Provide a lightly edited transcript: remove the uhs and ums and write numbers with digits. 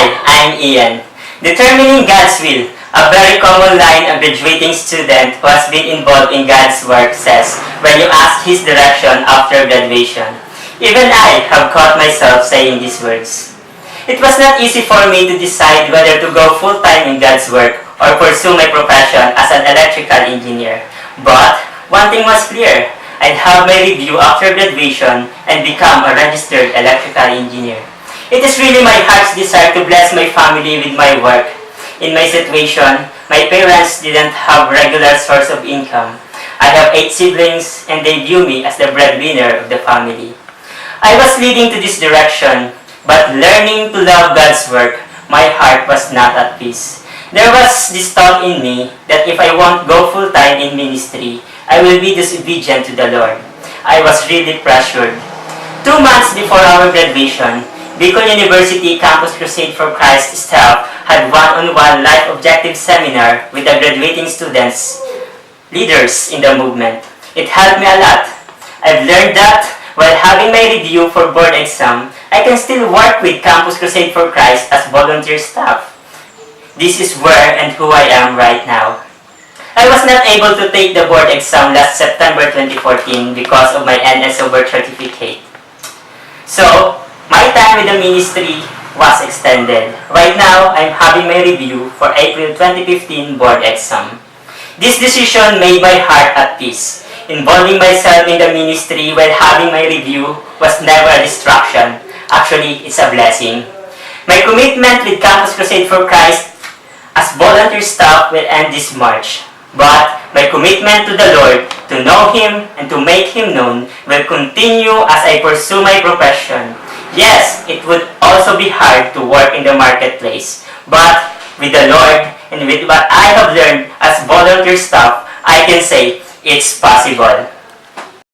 Hi, I'm Ian. Determining God's will, a very common line a graduating student who has been involved in God's work says when you ask His direction after graduation. Even I have caught myself saying these words. It was not easy for me to decide whether to go full-time in God's work or pursue my profession as an electrical engineer. But one thing was clear, I'd have my review after graduation and become a registered electrical engineer. It is really my heart's desire to bless my family with my work. In my situation, my parents didn't have regular source of income. I have 8 siblings and they view me as the breadwinner of the family. I was leading to this direction, but learning to love God's work, my heart was not at peace. There was this thought in me that if I won't go full-time in ministry, I will be disobedient to the Lord. I was really pressured. 2 months before our graduation, Bicol University Campus Crusade for Christ staff had one-on-one life objective seminar with the graduating students, leaders in the movement. It helped me a lot. I've learned that while having my review for board exam, I can still work with Campus Crusade for Christ as volunteer staff. This is where and who I am right now. I was not able to take the board exam last September 2014 because of my NSO birth certificate. So, my time with the ministry was extended. Right now, I'm having my review for April 2015 board exam. This decision made my heart at peace. Involving myself in the ministry while having my review was never a distraction. Actually, it's a blessing. My commitment with Campus Crusade for Christ as volunteer staff will end this March. But my commitment to the Lord, to know Him and to make Him known, will continue as I pursue my profession. Yes, it would also be hard to work in the marketplace, but with the Lord and with what I have learned as volunteer staff, I can say it's possible.